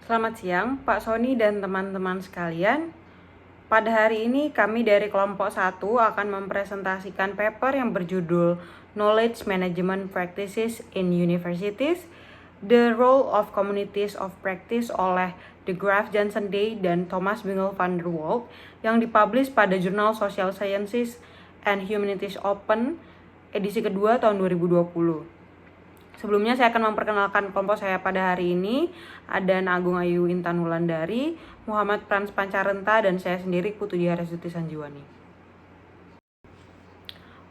Selamat siang, Pak Sony dan teman-teman sekalian. Pada hari ini kami dari kelompok 1 akan mempresentasikan paper yang berjudul Knowledge Management Practices in Universities, The Role of Communities of Practice oleh De Graaf Janssen Day dan Thomas Wingel van der Walt yang dipublish pada jurnal Social Sciences and Humanities Open edisi kedua tahun 2020. Sebelumnya saya akan memperkenalkan kelompok saya pada hari ini. Ada Agung Ayu Intan Wulandari, Muhammad Frans Pancarenta, dan saya sendiri Putu Diharasuti Sanjiwani.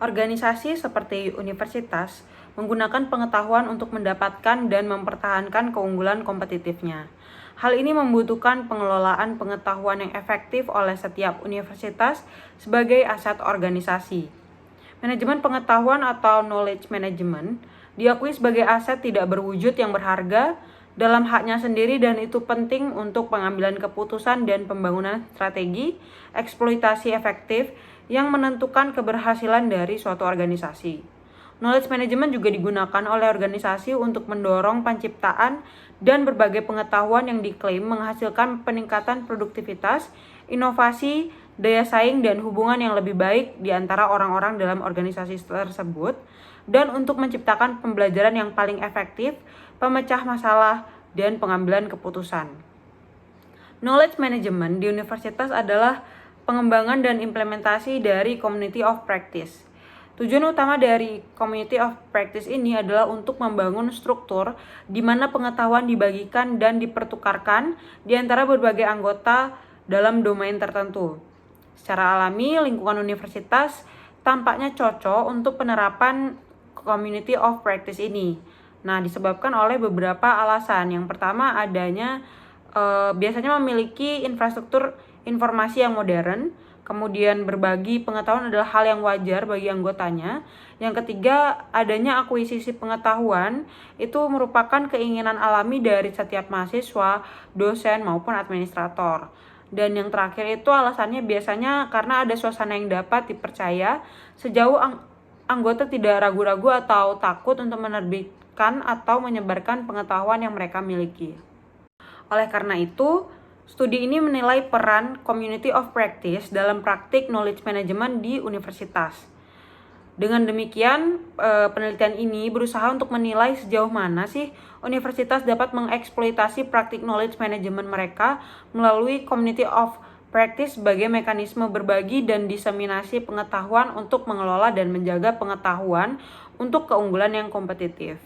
Organisasi seperti universitas menggunakan pengetahuan untuk mendapatkan dan mempertahankan keunggulan kompetitifnya. Hal ini membutuhkan pengelolaan pengetahuan yang efektif oleh setiap universitas sebagai aset organisasi. Manajemen pengetahuan atau knowledge management diakui sebagai aset tidak berwujud yang berharga dalam haknya sendiri dan itu penting untuk pengambilan keputusan dan pembangunan strategi eksploitasi efektif yang menentukan keberhasilan dari suatu organisasi. Knowledge management juga digunakan oleh organisasi untuk mendorong penciptaan dan berbagai pengetahuan yang diklaim menghasilkan peningkatan produktivitas, inovasi, daya saing, dan hubungan yang lebih baik di antara orang-orang dalam organisasi tersebut, dan untuk menciptakan pembelajaran yang paling efektif, pemecah masalah, dan pengambilan keputusan. Knowledge management di universitas adalah pengembangan dan implementasi dari community of practice. Tujuan utama dari community of practice ini adalah untuk membangun struktur di mana pengetahuan dibagikan dan dipertukarkan di antara berbagai anggota dalam domain tertentu. Secara alami, lingkungan universitas tampaknya cocok untuk penerapan community of practice ini. Nah, disebabkan oleh beberapa alasan. Yang pertama, adanya biasanya memiliki infrastruktur informasi yang modern. Kemudian berbagi pengetahuan adalah hal yang wajar bagi anggotanya. Yang ketiga, adanya akuisisi pengetahuan itu merupakan keinginan alami dari setiap mahasiswa, dosen maupun administrator. Dan yang terakhir itu alasannya biasanya karena ada suasana yang dapat dipercaya sejauh anggota tidak ragu-ragu atau takut untuk menerbitkan atau menyebarkan pengetahuan yang mereka miliki. Oleh karena itu, studi ini menilai peran community of practice dalam praktik knowledge management di universitas. Dengan demikian, penelitian ini berusaha untuk menilai sejauh mana sih universitas dapat mengeksploitasi praktik knowledge management mereka melalui community of practice sebagai mekanisme berbagi dan diseminasi pengetahuan untuk mengelola dan menjaga pengetahuan untuk keunggulan yang kompetitif.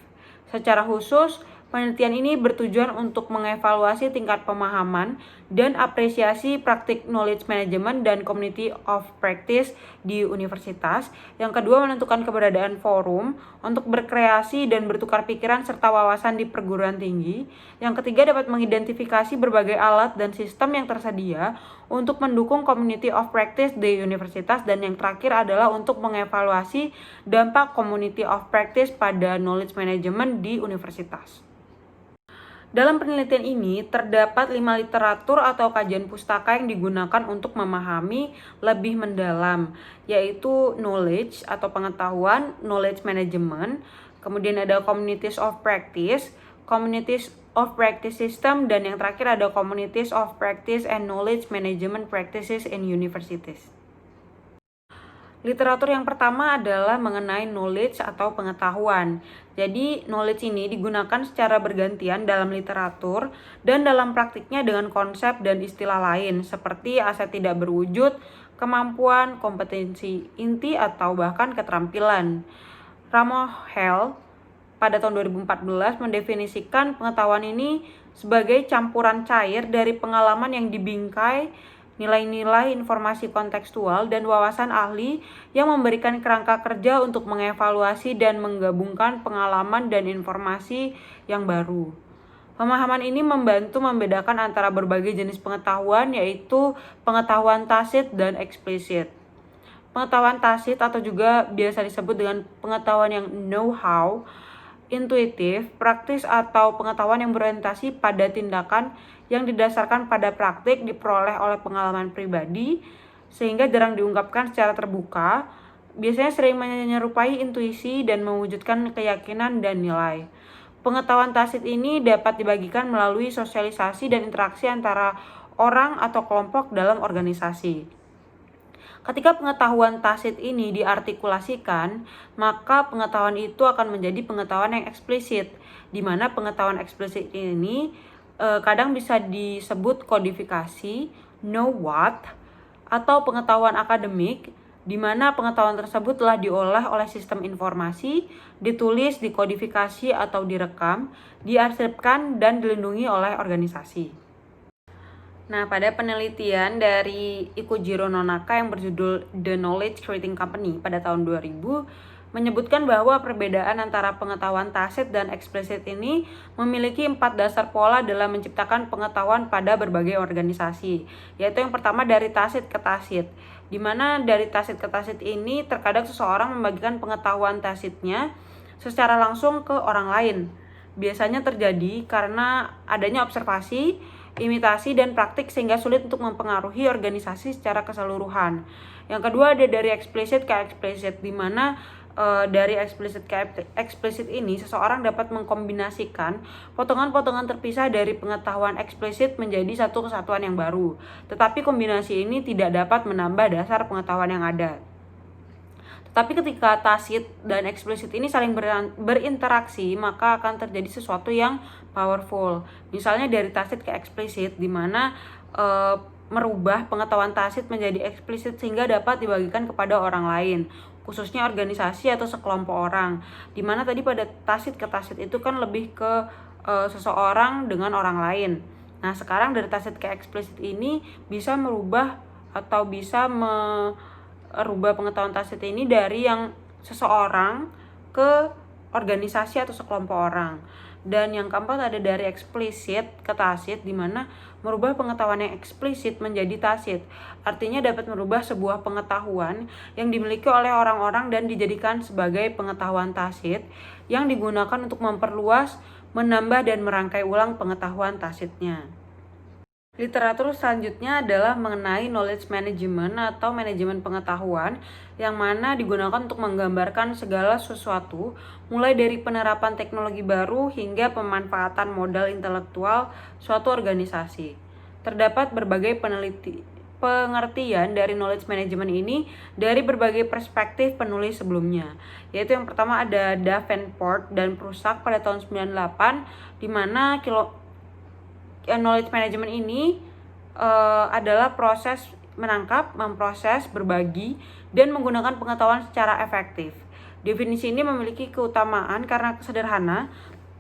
Secara khusus, penelitian ini bertujuan untuk mengevaluasi tingkat pemahaman dan apresiasi praktik knowledge management dan community of practice di universitas. Yang kedua, menentukan keberadaan forum untuk berkreasi dan bertukar pikiran serta wawasan di perguruan tinggi. Yang ketiga, dapat mengidentifikasi berbagai alat dan sistem yang tersedia untuk mendukung community of practice di universitas. Dan yang terakhir adalah untuk mengevaluasi dampak community of practice pada knowledge management di universitas. Dalam penelitian ini, terdapat 5 literatur atau kajian pustaka yang digunakan untuk memahami lebih mendalam, yaitu knowledge atau pengetahuan, knowledge management, kemudian ada communities of practice system, dan yang terakhir ada communities of practice and knowledge management practices in universities. Literatur yang pertama adalah mengenai knowledge atau pengetahuan. Jadi, knowledge ini digunakan secara bergantian dalam literatur dan dalam praktiknya dengan konsep dan istilah lain seperti aset tidak berwujud, kemampuan, kompetensi inti, atau bahkan keterampilan. Ramohel pada tahun 2014 mendefinisikan pengetahuan ini sebagai campuran cair dari pengalaman yang dibingkai, nilai-nilai informasi kontekstual, dan wawasan ahli yang memberikan kerangka kerja untuk mengevaluasi dan menggabungkan pengalaman dan informasi yang baru. Pemahaman ini membantu membedakan antara berbagai jenis pengetahuan, yaitu pengetahuan tacit dan eksplisit. Pengetahuan tacit atau juga biasa disebut dengan pengetahuan yang know-how, intuitif, praktis, atau pengetahuan yang berorientasi pada tindakan yang didasarkan pada praktik diperoleh oleh pengalaman pribadi sehingga jarang diungkapkan secara terbuka, biasanya sering menyerupai intuisi dan mewujudkan keyakinan dan nilai. Pengetahuan tacit ini dapat dibagikan melalui sosialisasi dan interaksi antara orang atau kelompok dalam organisasi. Ketika pengetahuan tacit ini diartikulasikan, maka pengetahuan itu akan menjadi pengetahuan yang eksplisit, di mana pengetahuan eksplisit ini kadang bisa disebut kodifikasi, know what, atau pengetahuan akademik, di mana pengetahuan tersebut telah diolah oleh sistem informasi, ditulis, dikodifikasi atau direkam, diarsipkan, dan dilindungi oleh organisasi. Nah, pada penelitian dari Ikujiro Nonaka yang berjudul The Knowledge Creating Company pada tahun 2000, menyebutkan bahwa perbedaan antara pengetahuan tacit dan eksplisit ini memiliki 4 dasar pola dalam menciptakan pengetahuan pada berbagai organisasi, yaitu yang pertama dari tacit ke tacit, di mana dari tacit ke tacit ini terkadang seseorang membagikan pengetahuan tacitnya secara langsung ke orang lain. Biasanya terjadi karena adanya observasi, imitasi, dan praktik sehingga sulit untuk mempengaruhi organisasi secara keseluruhan. Yang kedua ada dari eksplisit ke eksplisit, di mana dari eksplisit ke eksplisit ini seseorang dapat mengkombinasikan potongan-potongan terpisah dari pengetahuan eksplisit menjadi satu kesatuan yang baru. Tetapi kombinasi ini tidak dapat menambah dasar pengetahuan yang ada. Tapi ketika tacit dan eksplisit ini saling berinteraksi, maka akan terjadi sesuatu yang powerful. Misalnya dari tacit ke eksplisit, di mana merubah pengetahuan tacit menjadi eksplisit sehingga dapat dibagikan kepada orang lain, khususnya organisasi atau sekelompok orang. Di mana tadi pada tacit ke tacit itu kan lebih ke seseorang dengan orang lain. Nah, sekarang dari tacit ke eksplisit ini bisa merubah atau bisa merubah pengetahuan tacit ini dari yang seseorang ke organisasi atau sekelompok orang. Dan yang keempat ada dari eksplisit ke tacit, di mana merubah pengetahuan yang eksplisit menjadi tacit. Artinya dapat merubah sebuah pengetahuan yang dimiliki oleh orang-orang dan dijadikan sebagai pengetahuan tacit yang digunakan untuk memperluas, menambah, dan merangkai ulang pengetahuan tacitnya. Literatur selanjutnya adalah mengenai knowledge management atau manajemen pengetahuan, yang mana digunakan untuk menggambarkan segala sesuatu mulai dari penerapan teknologi baru hingga pemanfaatan modal intelektual suatu organisasi. Terdapat berbagai pengertian dari knowledge management ini dari berbagai perspektif penulis sebelumnya, yaitu yang pertama ada Davenport dan Prusak pada tahun 98, di mana knowledge management ini adalah proses menangkap, memproses, berbagi, dan menggunakan pengetahuan secara efektif. Definisi ini memiliki keutamaan karena sederhana,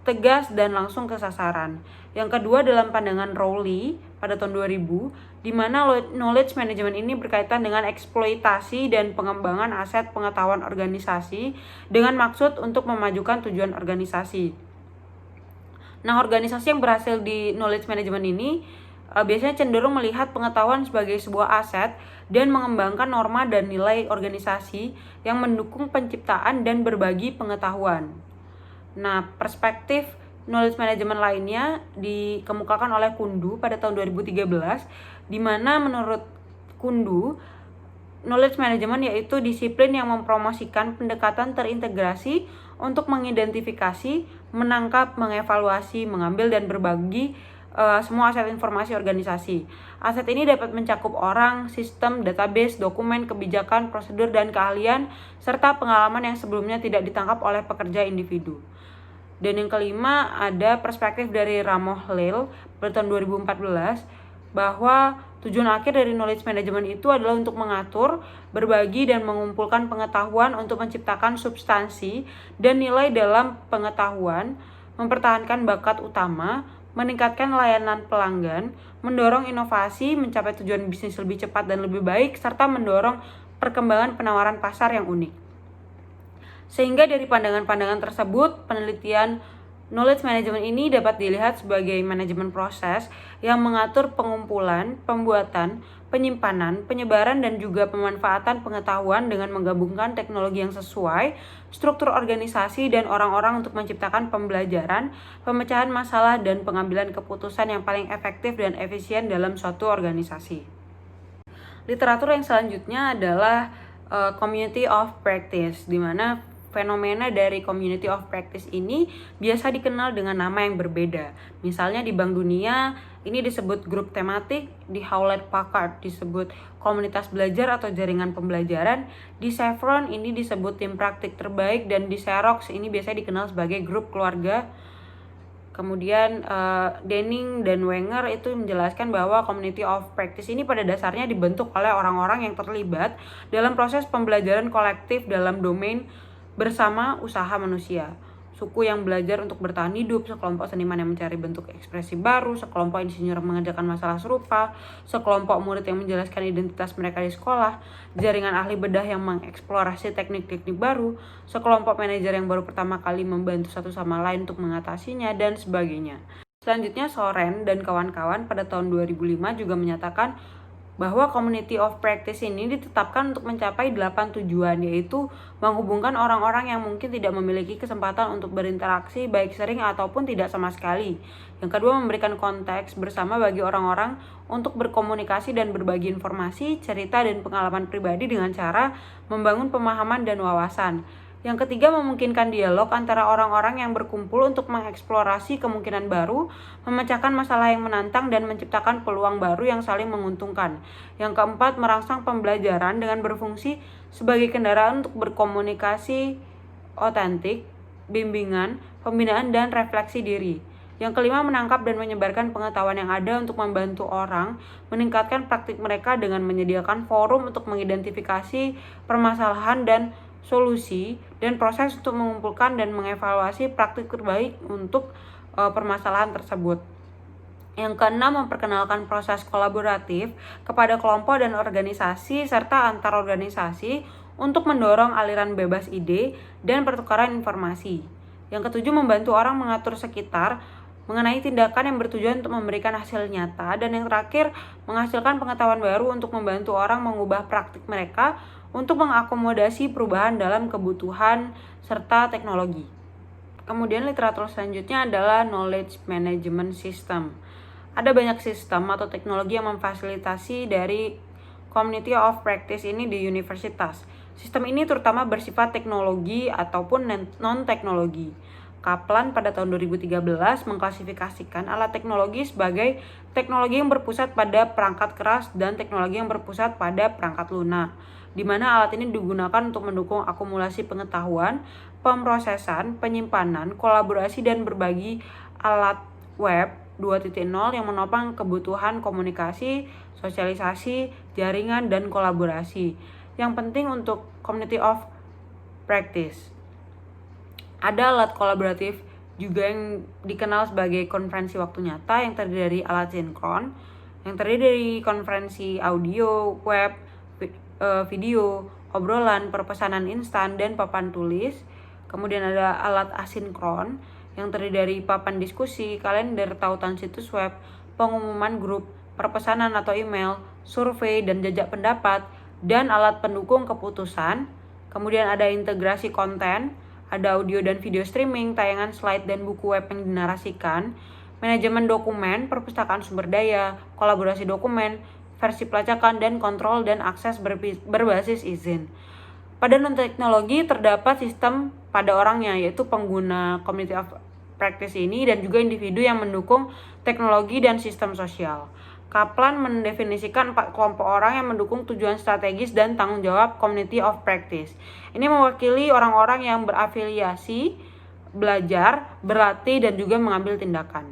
tegas, dan langsung ke sasaran. Yang kedua dalam pandangan Rowley pada tahun 2000, di mana knowledge management ini berkaitan dengan eksploitasi dan pengembangan aset pengetahuan organisasi dengan maksud untuk memajukan tujuan organisasi. Nah, organisasi yang berhasil di knowledge management ini biasanya cenderung melihat pengetahuan sebagai sebuah aset dan mengembangkan norma dan nilai organisasi yang mendukung penciptaan dan berbagi pengetahuan. Nah, perspektif knowledge management lainnya dikemukakan oleh Kundu pada tahun 2013, di mana menurut Kundu, knowledge management yaitu disiplin yang mempromosikan pendekatan terintegrasi untuk mengidentifikasi, menangkap, mengevaluasi, mengambil, dan berbagi semua aset informasi organisasi. Aset ini dapat mencakup orang, sistem, database, dokumen, kebijakan, prosedur, dan keahlian, serta pengalaman yang sebelumnya tidak ditangkap oleh pekerja individu. Dan yang kelima ada perspektif dari Ramoh Leil pada tahun 2014, bahwa tujuan akhir dari knowledge management itu adalah untuk mengatur, berbagi, dan mengumpulkan pengetahuan untuk menciptakan substansi dan nilai dalam pengetahuan, mempertahankan bakat utama, meningkatkan layanan pelanggan, mendorong inovasi, mencapai tujuan bisnis lebih cepat dan lebih baik, serta mendorong perkembangan penawaran pasar yang unik. Sehingga dari pandangan-pandangan tersebut, penelitian knowledge management ini dapat dilihat sebagai manajemen proses yang mengatur pengumpulan, pembuatan, penyimpanan, penyebaran, dan juga pemanfaatan pengetahuan dengan menggabungkan teknologi yang sesuai, struktur organisasi, dan orang-orang untuk menciptakan pembelajaran, pemecahan masalah, dan pengambilan keputusan yang paling efektif dan efisien dalam suatu organisasi. Literatur yang selanjutnya adalah Community of Practice, di mana fenomena dari community of practice ini biasa dikenal dengan nama yang berbeda. Misalnya di Bank Dunia ini disebut grup tematik, di Hewlett Packard disebut komunitas belajar atau jaringan pembelajaran, di Chevron ini disebut tim praktik terbaik, dan di Xerox ini biasanya dikenal sebagai grup keluarga. Kemudian Denning dan Wenger itu menjelaskan bahwa community of practice ini pada dasarnya dibentuk oleh orang-orang yang terlibat dalam proses pembelajaran kolektif dalam domain bersama usaha manusia. Suku yang belajar untuk bertahan hidup, sekelompok seniman yang mencari bentuk ekspresi baru, sekelompok insinyur yang mengerjakan masalah serupa, sekelompok murid yang menjelaskan identitas mereka di sekolah, jaringan ahli bedah yang mengeksplorasi teknik-teknik baru, sekelompok manajer yang baru pertama kali membantu satu sama lain untuk mengatasinya, dan sebagainya. Selanjutnya, Soren dan kawan-kawan pada tahun 2005 juga menyatakan bahwa community of practice ini ditetapkan untuk mencapai 8 tujuan, yaitu menghubungkan orang-orang yang mungkin tidak memiliki kesempatan untuk berinteraksi baik sering ataupun tidak sama sekali. Yang kedua, memberikan konteks bersama bagi orang-orang untuk berkomunikasi dan berbagi informasi, cerita, dan pengalaman pribadi dengan cara membangun pemahaman dan wawasan. Yang ketiga, memungkinkan dialog antara orang-orang yang berkumpul untuk mengeksplorasi kemungkinan baru, memecahkan masalah yang menantang, dan menciptakan peluang baru yang saling menguntungkan. Yang keempat, merangsang pembelajaran dengan berfungsi sebagai kendaraan untuk berkomunikasi otentik, bimbingan, pembinaan, dan refleksi diri. Yang kelima, menangkap dan menyebarkan pengetahuan yang ada untuk membantu orang meningkatkan praktik mereka dengan menyediakan forum untuk mengidentifikasi permasalahan dan solusi, dan proses untuk mengumpulkan dan mengevaluasi praktik terbaik untuk permasalahan tersebut. Yang keenam, memperkenalkan proses kolaboratif kepada kelompok dan organisasi serta antar organisasi untuk mendorong aliran bebas ide dan pertukaran informasi. Yang ketujuh, membantu orang mengatur sekitar mengenai tindakan yang bertujuan untuk memberikan hasil nyata. Dan yang terakhir, menghasilkan pengetahuan baru untuk membantu orang mengubah praktik mereka untuk mengakomodasi perubahan dalam kebutuhan serta teknologi. Kemudian literatur selanjutnya adalah knowledge management system. Ada banyak sistem atau teknologi yang memfasilitasi dari community of practice ini di universitas. Sistem ini terutama bersifat teknologi ataupun non-teknologi. Kaplan pada tahun 2013 mengklasifikasikan alat teknologi sebagai teknologi yang berpusat pada perangkat keras dan teknologi yang berpusat pada perangkat lunak, di mana alat ini digunakan untuk mendukung akumulasi pengetahuan, pemrosesan, penyimpanan, kolaborasi, dan berbagi. Alat web 2.0 yang menopang kebutuhan komunikasi, sosialisasi, jaringan, dan kolaborasi. Yang penting untuk community of practice. Ada alat kolaboratif juga yang dikenal sebagai konferensi waktu nyata yang terdiri dari alat sinkron, yang terdiri dari konferensi audio, web, video, obrolan, perpesanan instan, dan papan tulis. Kemudian ada alat asinkron yang terdiri dari papan diskusi, kalender, tautan situs web, pengumuman grup, perpesanan atau email, survei, dan jajak pendapat, dan alat pendukung keputusan. Kemudian ada integrasi konten, ada audio dan video streaming, tayangan slide, dan buku web yang dinarasikan, manajemen dokumen, perpustakaan sumber daya, kolaborasi dokumen, versi pelacakan, dan kontrol dan akses berbasis izin. Pada non-teknologi terdapat sistem pada orangnya, yaitu pengguna community of practice ini dan juga individu yang mendukung teknologi dan sistem sosial. Kaplan mendefinisikan 4 kelompok orang yang mendukung tujuan strategis dan tanggung jawab community of practice. Ini mewakili orang-orang yang berafiliasi, belajar, berlatih, dan juga mengambil tindakan.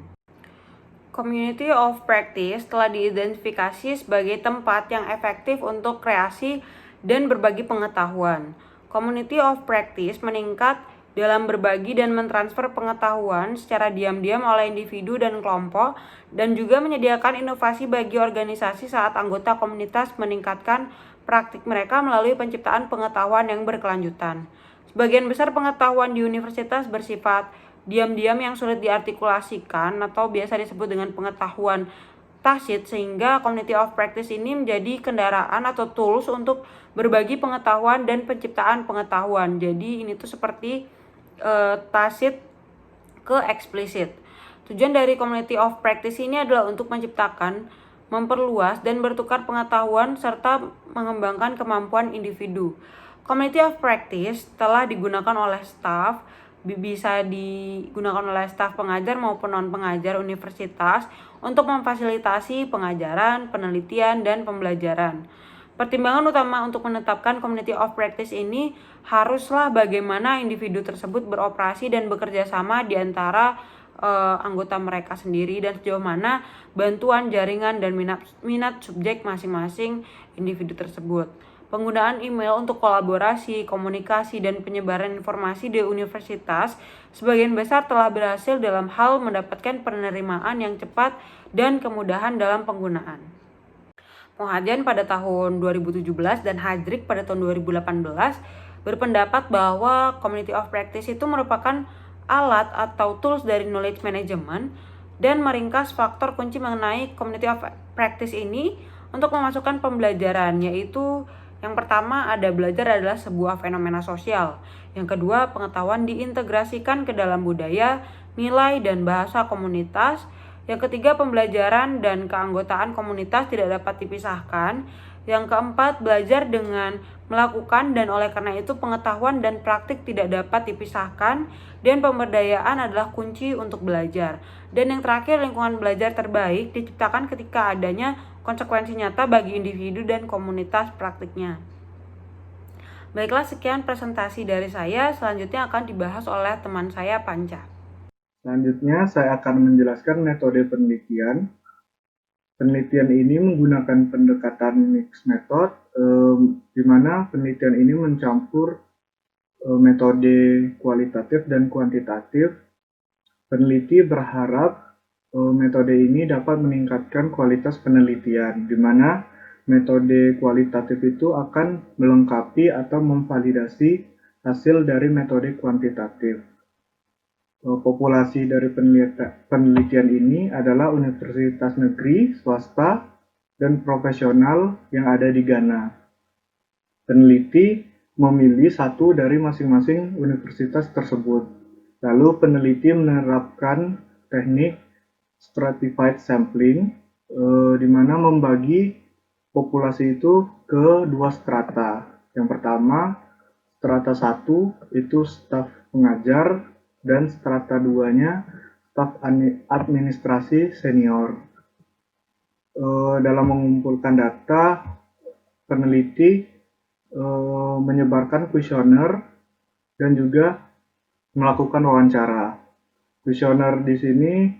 Community of practice telah diidentifikasi sebagai tempat yang efektif untuk kreasi dan berbagi pengetahuan. Community of practice meningkat dalam berbagi dan mentransfer pengetahuan secara diam-diam oleh individu dan kelompok, dan juga menyediakan inovasi bagi organisasi saat anggota komunitas meningkatkan praktik mereka melalui penciptaan pengetahuan yang berkelanjutan. Sebagian besar pengetahuan di universitas bersifat diam-diam yang sulit diartikulasikan atau biasa disebut dengan pengetahuan tacit, sehingga community of practice ini menjadi kendaraan atau tools untuk berbagi pengetahuan dan penciptaan pengetahuan. Jadi ini tuh seperti tacit ke eksplisit. Tujuan dari community of practice ini adalah untuk menciptakan, memperluas, dan bertukar pengetahuan serta mengembangkan kemampuan individu. Community of practice telah digunakan oleh staf, bisa digunakan oleh staf pengajar maupun non-pengajar universitas untuk memfasilitasi pengajaran, penelitian, dan pembelajaran. Pertimbangan utama untuk menetapkan community of practice ini haruslah bagaimana individu tersebut beroperasi dan bekerja sama di antara anggota mereka sendiri dan sejauh mana bantuan jaringan dan minat subjek masing-masing individu tersebut. Penggunaan email untuk kolaborasi, komunikasi, dan penyebaran informasi di universitas sebagian besar telah berhasil dalam hal mendapatkan penerimaan yang cepat dan kemudahan dalam penggunaan. Muhadjan pada tahun 2017 dan Hadrik pada tahun 2018 berpendapat bahwa community of practice itu merupakan alat atau tools dari knowledge management dan meringkas faktor kunci mengenai community of practice ini untuk memasukkan pembelajaran, yaitu yang pertama ada belajar adalah sebuah fenomena sosial. Yang kedua, pengetahuan diintegrasikan ke dalam budaya, nilai, dan bahasa komunitas. Yang ketiga, pembelajaran dan keanggotaan komunitas tidak dapat dipisahkan. Yang keempat, belajar dengan melakukan dan oleh karena itu pengetahuan dan praktik tidak dapat dipisahkan. Dan pemberdayaan adalah kunci untuk belajar. Dan yang terakhir, lingkungan belajar terbaik diciptakan ketika adanya konsekuensi nyata bagi individu dan komunitas praktiknya. Baiklah, sekian presentasi dari saya. Selanjutnya akan dibahas oleh teman saya, Panca. Selanjutnya, saya akan menjelaskan metode penelitian. Penelitian ini menggunakan pendekatan mixed method, di mana penelitian ini mencampur metode kualitatif dan kuantitatif. Peneliti berharap metode ini dapat meningkatkan kualitas penelitian, di mana metode kualitatif itu akan melengkapi atau memvalidasi hasil dari metode kuantitatif. Populasi dari penelitian ini adalah universitas negeri, swasta, dan profesional yang ada di Ghana. Peneliti memilih satu dari masing-masing universitas tersebut. Lalu peneliti menerapkan teknik stratified sampling, di mana membagi populasi itu ke dua strata. Yang pertama, strata 1 itu staf pengajar, dan strata 2-nya staf administrasi senior. Dalam mengumpulkan data, peneliti menyebarkan kuesioner dan juga melakukan wawancara. Kuesioner di sini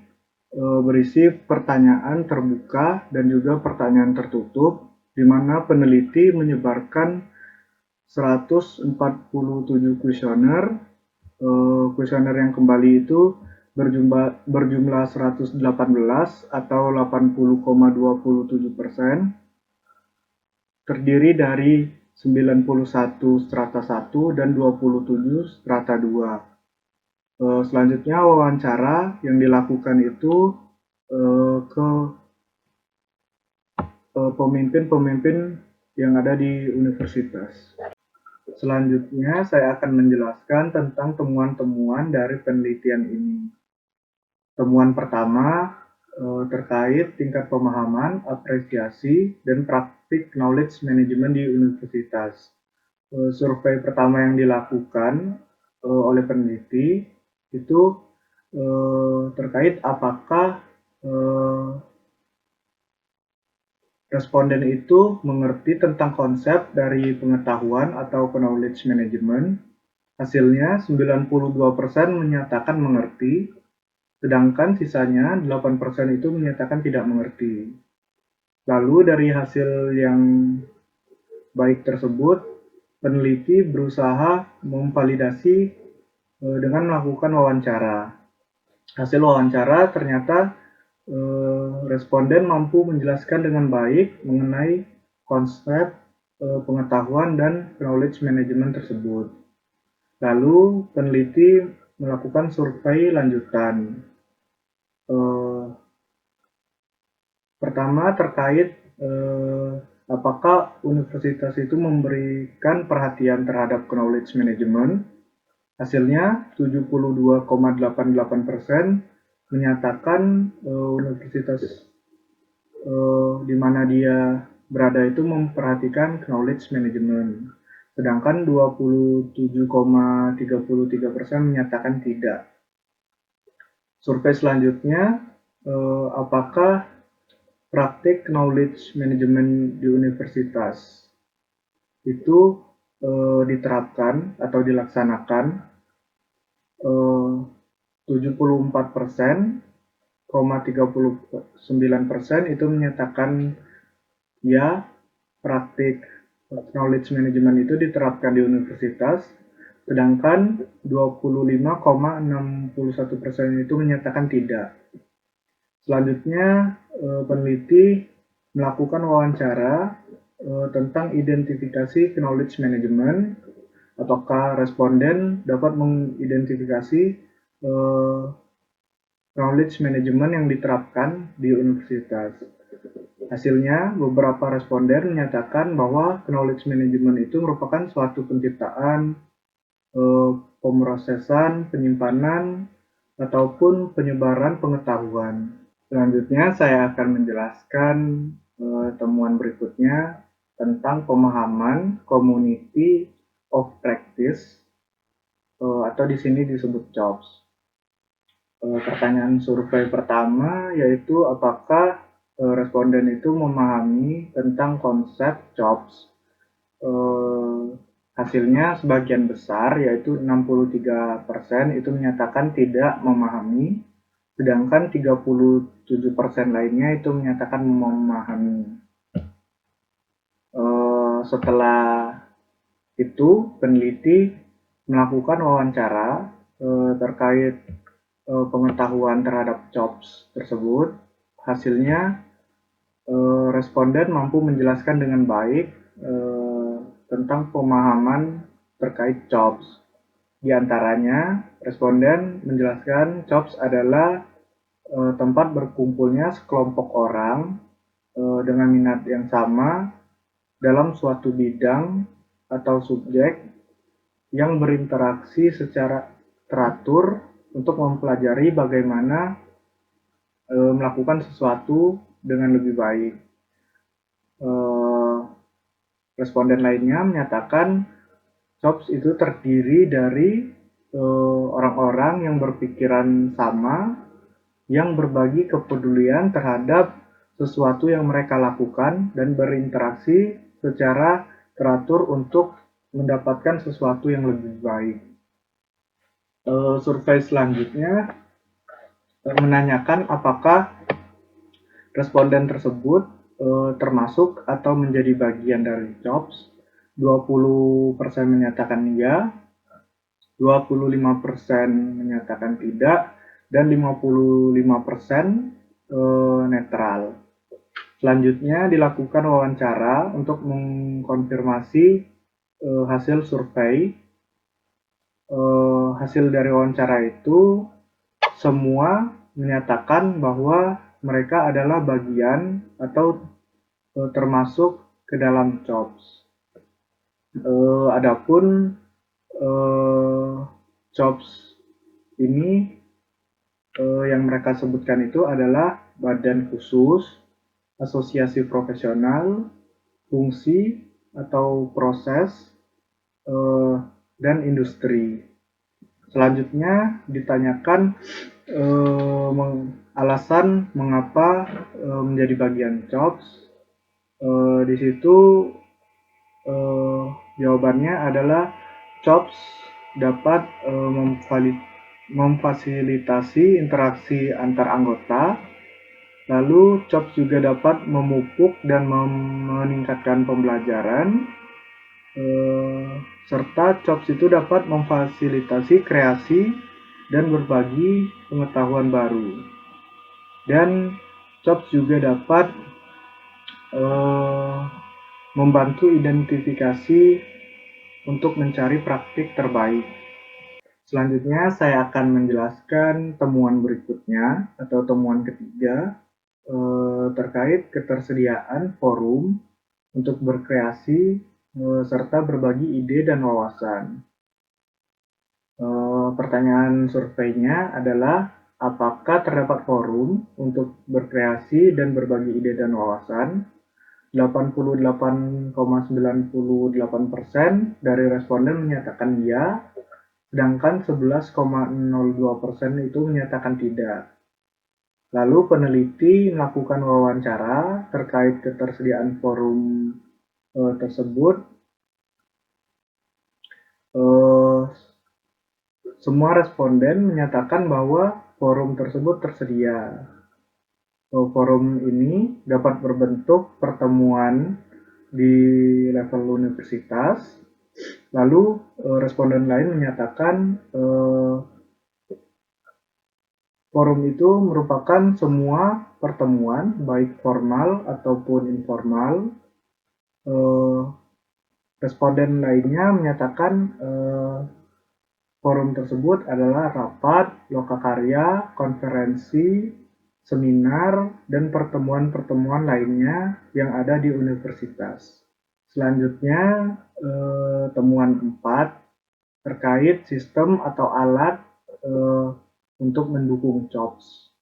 berisi pertanyaan terbuka dan juga pertanyaan tertutup, di mana peneliti menyebarkan 147 kuesioner. Kuesioner yang kembali itu berjumlah 118 atau 80,27%, terdiri dari 91 strata 1 dan 27 strata 2. Selanjutnya wawancara yang dilakukan itu ke pemimpin-pemimpin yang ada di universitas. Selanjutnya saya akan menjelaskan tentang temuan-temuan dari penelitian ini. Temuan pertama terkait tingkat pemahaman, apresiasi, dan praktik knowledge management di universitas. Survei pertama yang dilakukan oleh peneliti itu terkait apakah responden itu mengerti tentang konsep dari pengetahuan atau knowledge management. Hasilnya 92% menyatakan mengerti, sedangkan sisanya 8% itu menyatakan tidak mengerti. Lalu dari hasil yang baik tersebut, peneliti berusaha memvalidasi dengan melakukan wawancara. Hasil wawancara ternyata responden mampu menjelaskan dengan baik mengenai konsep pengetahuan dan knowledge management tersebut. Lalu peneliti melakukan survei lanjutan. Pertama terkait apakah universitas itu memberikan perhatian terhadap knowledge management. Hasilnya 72,88% menyatakan universitas di mana dia berada itu memperhatikan knowledge management. sedangkan 27,33% menyatakan tidak. Survei selanjutnya, apakah praktik knowledge management di universitas itu diterapkan atau dilaksanakan? 74,39% itu menyatakan ya, praktik knowledge management itu diterapkan di universitas, sedangkan 25,61% itu menyatakan tidak. Selanjutnya, peneliti melakukan wawancara tentang identifikasi knowledge management. Apakah responden dapat mengidentifikasi knowledge management yang diterapkan di universitas? Hasilnya, beberapa responden menyatakan bahwa knowledge management itu merupakan suatu penciptaan, pemrosesan, penyimpanan, ataupun penyebaran pengetahuan. Selanjutnya, saya akan menjelaskan temuan berikutnya tentang pemahaman community of practice, atau di sini disebut COPS. Pertanyaan survei pertama yaitu apakah responden itu memahami tentang konsep COPS. Hasilnya sebagian besar yaitu 63% itu menyatakan tidak memahami, sedangkan 37% lainnya itu menyatakan memahami. Setelah itu peneliti melakukan wawancara terkait pengetahuan terhadap COPS tersebut. Hasilnya responden mampu menjelaskan dengan baik tentang pemahaman terkait COPS. Di antaranya, responden menjelaskan COPS adalah tempat berkumpulnya sekelompok orang dengan minat yang sama dalam suatu bidang atau subjek yang berinteraksi secara teratur untuk mempelajari bagaimana melakukan sesuatu dengan lebih baik. Responden lainnya menyatakan COPS itu terdiri dari orang-orang yang berpikiran sama, yang berbagi kepedulian terhadap sesuatu yang mereka lakukan dan berinteraksi secara teratur untuk mendapatkan sesuatu yang lebih baik. Survei selanjutnya menanyakan apakah responden tersebut termasuk atau menjadi bagian dari COPS. 20% menyatakan iya, 25% menyatakan tidak, dan 55% netral. Selanjutnya dilakukan wawancara untuk mengkonfirmasi hasil survei. Hasil dari wawancara itu semua menyatakan bahwa mereka adalah bagian atau termasuk ke dalam COPS. Adapun COPS ini yang mereka sebutkan itu adalah badan khusus, asosiasi profesional, fungsi atau proses, dan industri. Selanjutnya ditanyakan alasan mengapa menjadi bagian COPS. Di situ jawabannya adalah COPS dapat memfasilitasi interaksi antar anggota. Lalu COPS juga dapat memupuk dan meningkatkan pembelajaran, serta COPS itu dapat memfasilitasi kreasi dan berbagi pengetahuan baru. Dan COPS juga dapat membantu identifikasi untuk mencari praktik terbaik. Selanjutnya saya akan menjelaskan temuan berikutnya atau temuan ketiga terkait ketersediaan forum untuk berkreasi serta berbagi ide dan wawasan. Pertanyaan surveinya adalah apakah terdapat forum untuk berkreasi dan berbagi ide dan wawasan? 88,98% dari responden menyatakan iya, sedangkan 11,02% itu menyatakan tidak. Lalu peneliti melakukan wawancara terkait ketersediaan forum tersebut. Semua responden menyatakan bahwa forum tersebut tersedia. Forum ini dapat berbentuk pertemuan di level universitas. Lalu responden lain menyatakan forum itu merupakan semua pertemuan baik formal ataupun informal. Responden lainnya menyatakan forum tersebut adalah rapat, lokakarya, konferensi, seminar, dan pertemuan-pertemuan lainnya yang ada di universitas. Selanjutnya, temuan 4 terkait sistem atau alat untuk mendukung COPS.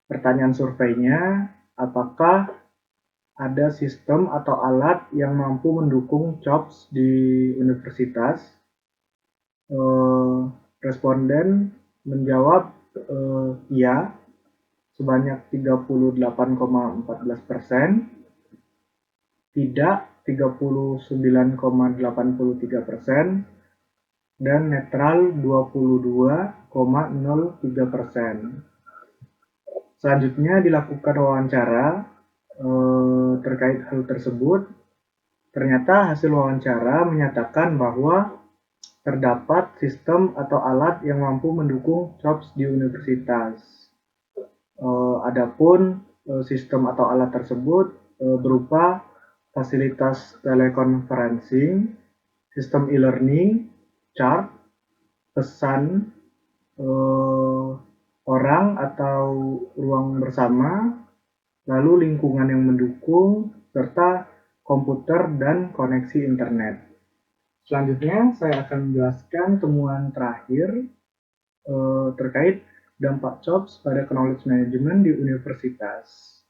Pertanyaan surveinya, apakah ada sistem atau alat yang mampu mendukung COPS di universitas? Responden menjawab iya sebanyak 38,14%, tidak 39,83%, dan netral 22,03%. Selanjutnya dilakukan wawancara terkait hal tersebut. Ternyata hasil wawancara menyatakan bahwa terdapat sistem atau alat yang mampu mendukung COPS di universitas. Adapun sistem atau alat tersebut berupa fasilitas teleconferencing, sistem e-learning, chat, pesan orang atau ruang bersama, lalu lingkungan yang mendukung, serta komputer dan koneksi internet. Selanjutnya, saya akan menjelaskan temuan terakhir terkait dampak COPS pada knowledge management di universitas.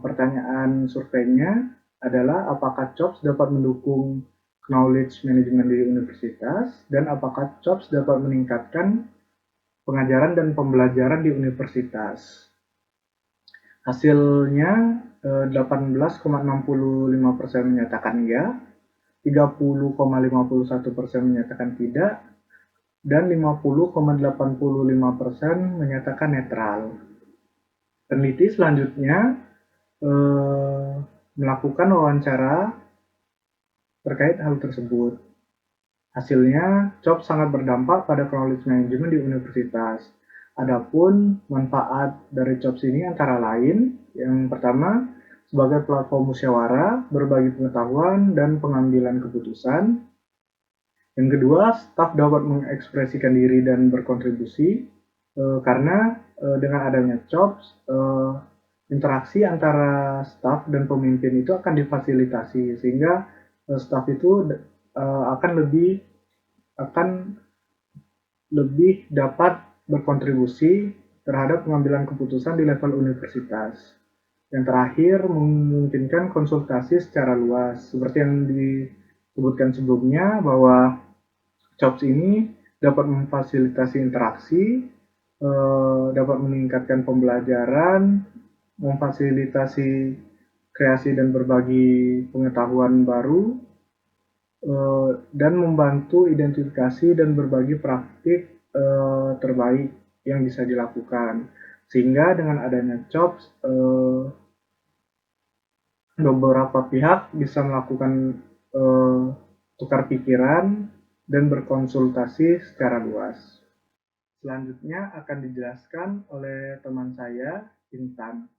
Pertanyaan surveinya adalah apakah COPS dapat mendukung knowledge management di universitas, dan apakah COPS dapat meningkatkan pengajaran dan pembelajaran di universitas. Hasilnya 18,65% menyatakan ya, 30,51% menyatakan tidak, dan 50,85% menyatakan netral. Peneliti selanjutnya melakukan wawancara terkait hal tersebut. Hasilnya, COPS sangat berdampak pada knowledge management di universitas. Adapun manfaat dari COPS ini antara lain, yang pertama, sebagai platform musyawarah, berbagi pengetahuan, dan pengambilan keputusan. Yang kedua, staf dapat mengekspresikan diri dan berkontribusi, karena dengan adanya COPS, interaksi antara staf dan pemimpin itu akan difasilitasi, sehingga staf itu akan lebih dapat berkontribusi terhadap pengambilan keputusan di level universitas. Yang terakhir, memungkinkan konsultasi secara luas. Seperti yang disebutkan sebelumnya, bahwa COPS ini dapat memfasilitasi interaksi, dapat meningkatkan pembelajaran, memfasilitasi kreasi dan berbagi pengetahuan baru, dan membantu identifikasi dan berbagi praktik terbaik yang bisa dilakukan. Sehingga dengan adanya COPS, beberapa pihak bisa melakukan tukar pikiran dan berkonsultasi secara luas. Selanjutnya akan dijelaskan oleh teman saya, Intan.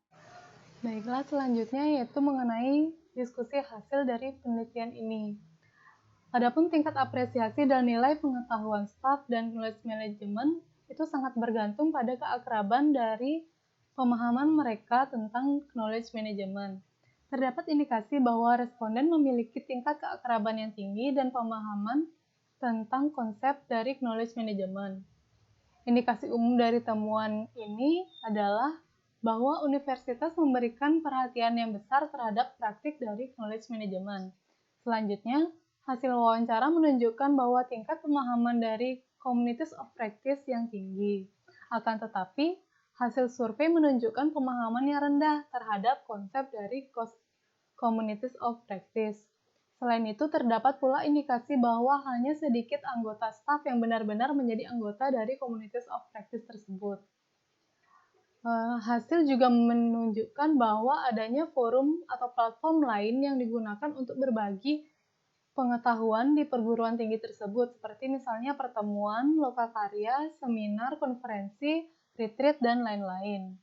Baiklah, selanjutnya yaitu mengenai diskusi hasil dari penelitian ini. Adapun tingkat apresiasi dan nilai pengetahuan staf dan knowledge management itu sangat bergantung pada keakraban dari pemahaman mereka tentang knowledge management. Terdapat indikasi bahwa responden memiliki tingkat keakraban yang tinggi dan pemahaman tentang konsep dari knowledge management. Indikasi umum dari temuan ini adalah bahwa universitas memberikan perhatian yang besar terhadap praktik dari knowledge management. Selanjutnya, hasil wawancara menunjukkan bahwa tingkat pemahaman dari communities of practice yang tinggi. Akan tetapi, hasil survei menunjukkan pemahaman yang rendah terhadap konsep dari communities of practice. Selain itu, terdapat pula indikasi bahwa hanya sedikit anggota staf yang benar-benar menjadi anggota dari communities of practice tersebut. Hasil juga menunjukkan bahwa adanya forum atau platform lain yang digunakan untuk berbagi pengetahuan di perguruan tinggi tersebut, seperti misalnya pertemuan, lokakarya, seminar, konferensi, retreat, dan lain-lain.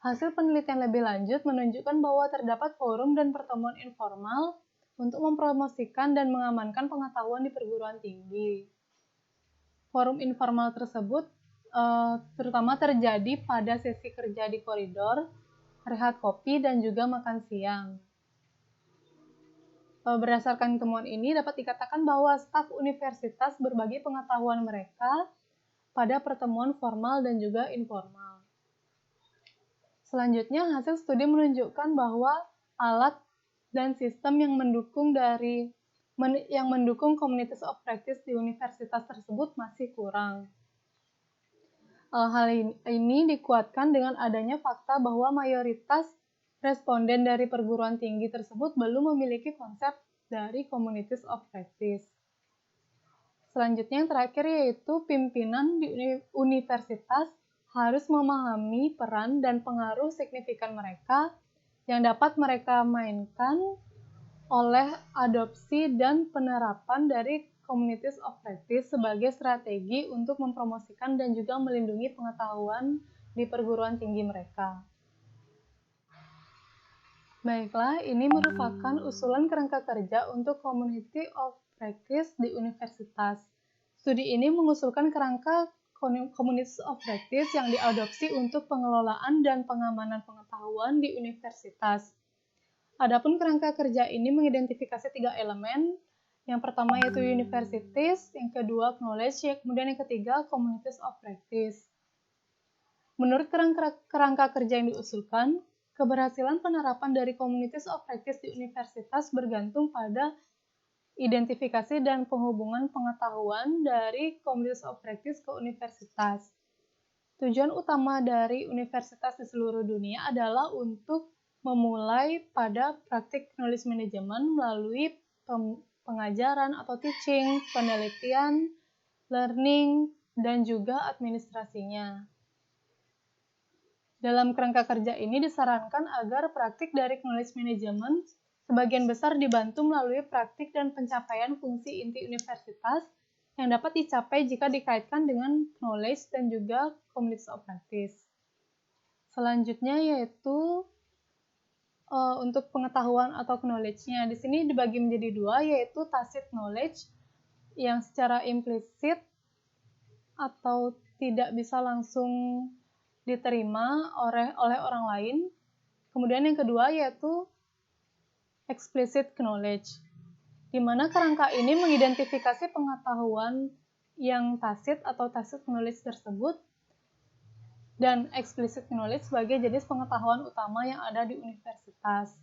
Hasil penelitian lebih lanjut menunjukkan bahwa terdapat forum dan pertemuan informal untuk mempromosikan dan mengamankan pengetahuan di perguruan tinggi. Forum informal tersebut terutama terjadi pada sesi kerja di koridor, rehat kopi, dan juga makan siang. Berdasarkan temuan ini dapat dikatakan bahwa staf universitas berbagi pengetahuan mereka pada pertemuan formal dan juga informal. Selanjutnya, hasil studi menunjukkan bahwa alat dan sistem yang mendukung communities of practice di universitas tersebut masih kurang. Hal ini dikuatkan dengan adanya fakta bahwa mayoritas responden dari perguruan tinggi tersebut belum memiliki konsep dari communities of practice. Selanjutnya yang terakhir yaitu pimpinan di universitas harus memahami peran dan pengaruh signifikan mereka yang dapat mereka mainkan oleh adopsi dan penerapan dari communities of practice sebagai strategi untuk mempromosikan dan juga melindungi pengetahuan di perguruan tinggi mereka. Baiklah, ini merupakan usulan kerangka kerja untuk community of practice di universitas. Studi ini mengusulkan kerangka communities of practice yang diadopsi untuk pengelolaan dan pengamanan pengetahuan di universitas. Adapun kerangka kerja ini mengidentifikasi 3 elemen. Yang pertama yaitu universities, yang kedua knowledge, kemudian yang ketiga communities of practice. Menurut kerangka kerja yang diusulkan, keberhasilan penerapan dari communities of practice di universitas bergantung pada identifikasi dan penghubungan pengetahuan dari communities of practice ke universitas. Tujuan utama dari universitas di seluruh dunia adalah untuk memulai pada praktik knowledge management melalui pengajaran atau teaching, penelitian, learning, dan juga administrasinya. Dalam kerangka kerja ini disarankan agar praktik dari knowledge management sebagian besar dibantu melalui praktik dan pencapaian fungsi inti universitas yang dapat dicapai jika dikaitkan dengan knowledge dan juga communities of practice. Selanjutnya yaitu untuk pengetahuan atau knowledge-nya. Di sini dibagi menjadi 2, yaitu tacit knowledge yang secara implisit atau tidak bisa langsung diterima oleh orang lain. Kemudian yang kedua yaitu explicit knowledge, di mana kerangka ini mengidentifikasi pengetahuan yang tacit atau tacit knowledge tersebut dan explicit knowledge sebagai jenis pengetahuan utama yang ada di universitas.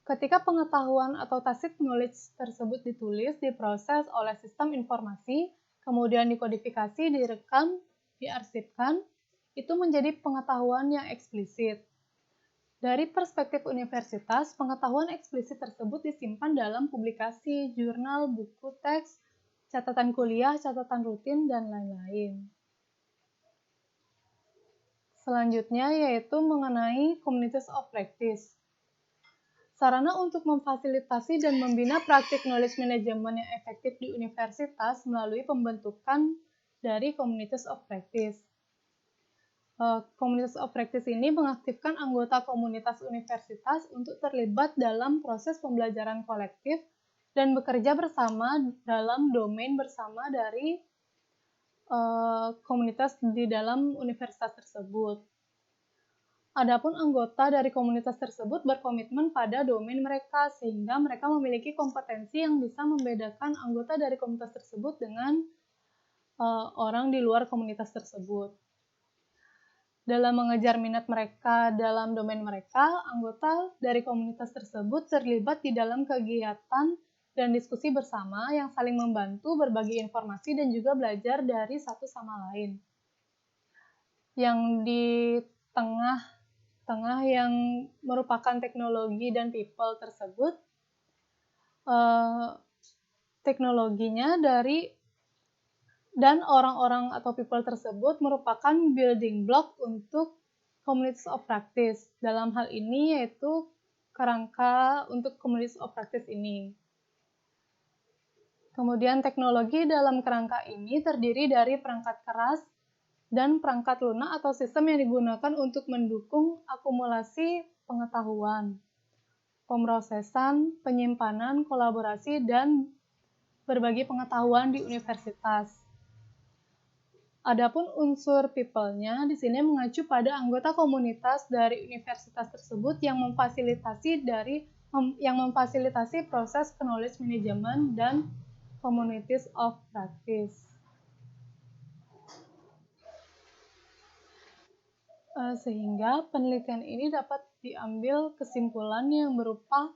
Ketika pengetahuan atau tacit knowledge tersebut ditulis, diproses oleh sistem informasi, kemudian dikodifikasi, direkam, diarsipkan, itu menjadi pengetahuan yang eksplisit. Dari perspektif universitas, pengetahuan eksplisit tersebut disimpan dalam publikasi, jurnal, buku teks, catatan kuliah, catatan rutin, dan lain-lain. Selanjutnya yaitu mengenai communities of practice. Sarana untuk memfasilitasi dan membina praktik knowledge management yang efektif di universitas melalui pembentukan dari communities of practice. Communities of practice ini mengaktifkan anggota komunitas universitas untuk terlibat dalam proses pembelajaran kolektif dan bekerja bersama dalam domain bersama dari komunitas di dalam universitas tersebut. Adapun anggota dari komunitas tersebut berkomitmen pada domain mereka sehingga mereka memiliki kompetensi yang bisa membedakan anggota dari komunitas tersebut dengan orang di luar komunitas tersebut. Dalam mengejar minat mereka dalam domain mereka, anggota dari komunitas tersebut terlibat di dalam kegiatan dan diskusi bersama yang saling membantu berbagi informasi dan juga belajar dari satu sama lain. Yang di tengah yang merupakan teknologi dan people tersebut, teknologinya dan orang-orang atau people tersebut merupakan building block untuk communities of practice. Dalam hal ini yaitu kerangka untuk communities of practice ini. Kemudian teknologi dalam kerangka ini terdiri dari perangkat keras dan perangkat lunak atau sistem yang digunakan untuk mendukung akumulasi pengetahuan, pemrosesan, penyimpanan, kolaborasi, dan berbagi pengetahuan di universitas. Adapun unsur people-nya di sini mengacu pada anggota komunitas dari universitas tersebut yang memfasilitasi proses knowledge management dan communities of practice. Sehingga penelitian ini dapat diambil kesimpulan yang berupa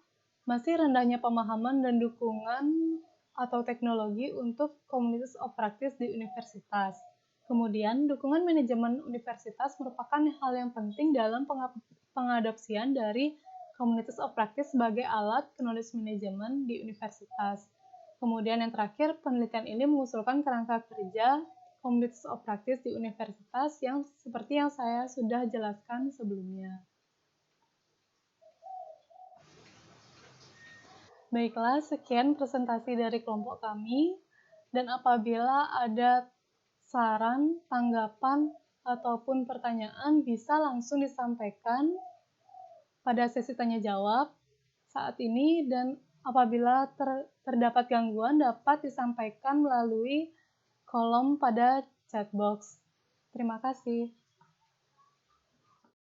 masih rendahnya pemahaman dan dukungan atau teknologi untuk communities of practice di universitas. Kemudian, dukungan manajemen universitas merupakan hal yang penting dalam pengadopsian dari communities of practice sebagai alat knowledge management di universitas. Kemudian yang terakhir, penelitian ini mengusulkan kerangka kerja communities of practice di universitas yang seperti yang saya sudah jelaskan sebelumnya. Baiklah, sekian presentasi dari kelompok kami, dan apabila ada saran, tanggapan, ataupun pertanyaan bisa langsung disampaikan pada sesi tanya jawab saat ini, dan apabila terdapat gangguan dapat disampaikan melalui kolom pada chat box. Terima kasih.